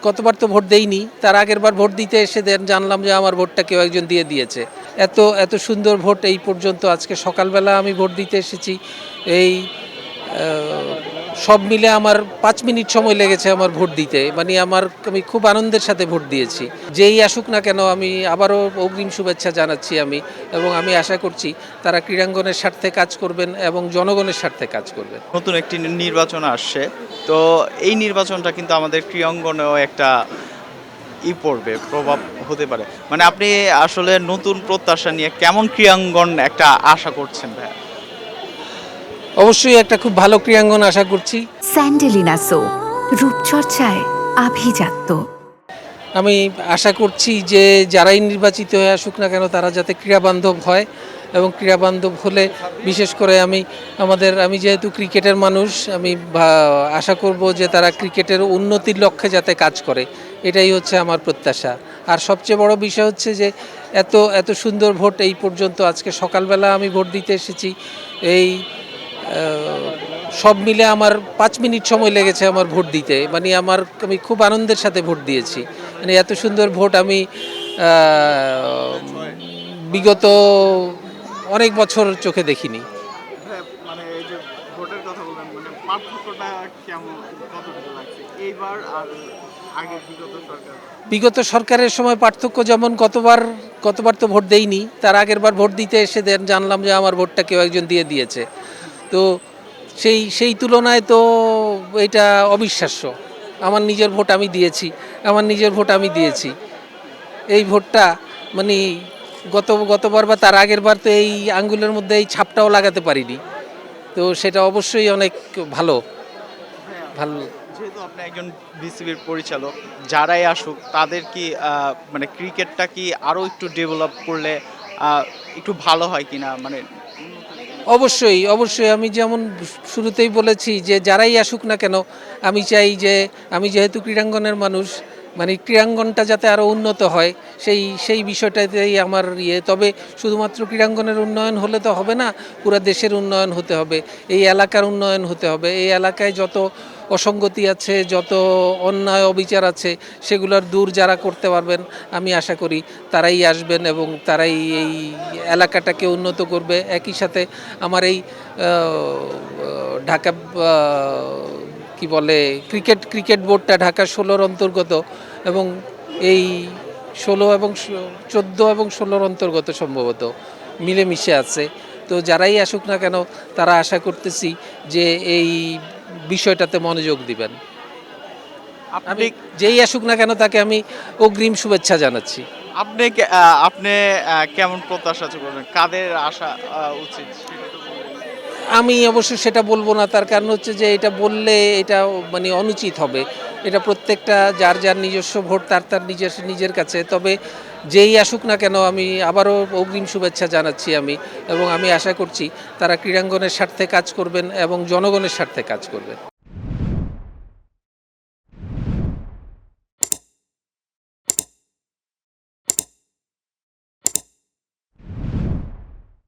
গতবার তো ভোট দেইনি, তার আগের বার ভোট দিতে এসে জানলাম যে আমার ভোটটা কেউ একজন দিয়ে দিয়েছে। এত এত সুন্দর ভোট এই পর্যন্ত আজকে সকালবেলা আমি ভোট দিতে এসেছি। এই সব মিলে আমার 5 মিনিট সময় লেগেছে আমার ভোট দিতে। মানে আমি খুব আনন্দের সাথে ভোট দিয়েছি। যেই আসুক না কেন আমি আবারও অগ্রিম শুভেচ্ছা জানাচ্ছি আমি, এবং আমি আশা করছি তারা ক্রীড়াঙ্গনের স্বার্থে কাজ করবেন এবং জনগণের স্বার্থে কাজ করবেন। নতুন একটি নির্বাচন আসছে। তো এই নির্বাচনটা কিন্তু আমাদের ক্রীড়াঙ্গনেও একটা পড়বে, প্রভাব হতে পারে। মানে আপনি আসলে নতুন প্রত্যাশা নিয়ে কেমন ক্রীড়াঙ্গন একটা আশা করছেন ভাইয়া? অবশ্যই একটা খুব ভালো ক্রীড়াঙ্গন আশা করছি। স্যান্ডেলিনা সো, রূপচর্চায় আভিজাত্য। আমি আশা করছি যে যারাই নির্বাচিত হয়ে আসুক না কেন তারা যাতে ক্রীড়াবান্ধব হয়, এবং ক্রীড়াবান্ধব হলে বিশেষ করে আমি যেহেতু ক্রিকেটের মানুষ, আমি আশা করব যে তারা ক্রিকেটের উন্নতির লক্ষ্যে যাতে কাজ করে, এটাই হচ্ছে আমার প্রত্যাশা। আর সবচেয়ে বড় বিষয় হচ্ছে যে এত এত সুন্দর ভোট এই পর্যন্ত আজকে সকালবেলা আমি ভোট দিতে এসেছি। এই সব মিলে আমার 5 মিনিট সময় লেগেছে আমার ভোট দিতে। মানে আমি খুব আনন্দের সাথে ভোট দিয়েছি। মানে এত সুন্দর ভোট আমি বিগত অনেক বছর চোখে দেখিনি। হ্যাঁ, মানে এই যে ভোটের কথা বললেন, মানে পার্থক্যটা কেমন, কতটুকু লাগছে এইবার আর আগের বিগত সরকার? বিগত সরকারের সময় পার্থক্য যেমন গতবার তো ভোট দেইনি, তার আগের বার ভোট দিতে এসে জানলাম যে আমার ভোটটা কেউ একজন দিয়ে দিয়েছে। তো সেই তুলনায় তো এটা অবিশ্বাস্য। আমার নিজের ভোট আমি দিয়েছি। এই ভোটটা মানে গতবার বা তার আগের বার তো এই আঙ্গুলের মধ্যে এই ছাপটাও লাগাতে পারিনি। তো সেটা অবশ্যই অনেক ভালো ভালো যেহেতু আপনি একজন বিসিবির পরিচালক, যারাই আসুক তাদের কি মানে ক্রিকেটটা কি আরো একটু ডেভেলপ করলে একটু ভালো হয় কিনা, মানে অবশ্যই আমি যেমন শুরুতেই বলেছি যে যারাই আসুক না কেন আমি চাই যে আমি যেহেতু ক্রীড়াঙ্গনের মানুষ, মানে ক্রীড়াঙ্গনটা যাতে আরও উন্নত হয়, সেই বিষয়টাতেই আমার তবে শুধুমাত্র ক্রীড়াঙ্গনের উন্নয়ন হলে তো হবে না, পুরো দেশের উন্নয়ন হতে হবে, এই এলাকার উন্নয়ন হতে হবে। এই এলাকায় যত অসঙ্গতি আছে, যত অন্যায় অবিচার আছে, সেগুলোর দূর যারা করতে পারবেন আমি আশা করি তারাই আসবেন এবং তারাই এই এলাকাটাকে উন্নত করবে। একই সাথে আমার এই ঢাকা কি বলে ক্রিকেট বোর্ডটা ঢাকা 16-র অন্তর্গত, এবং এই 16 এবং 14 এবং 16-র অন্তর্গত সম্ভবত মিলেমিশে আছে। তো যারাই আসুক না কেন তারা আশা করতেছি যে এই বিষয়টাতে মনোযোগ দিবেন। আপনি যেই আসুক না কেন তাকে আমি অগ্রিম শুভেচ্ছা জানাচ্ছি। আপনি কেমন প্রত্যাশা করবেন, কাদের আসা উচিত সেটা তো বললেন। আমি অবশ্য সেটা বলবো না, তার কারণ হচ্ছে যে এটা বললে এটা মানে অনুচিত হবে। এটা প্রত্যেকটা যার নিজস্ব ভোট তার নিজের কাছে। তবে যেই আসুক না কেন আমি আবারও অগ্রিম শুভেচ্ছা জানাচ্ছি আমি, এবং আমি আশা করছি তারা ক্রীড়াঙ্গনের স্বার্থে কাজ করবেন এবং জনগণের স্বার্থে কাজ করবেন।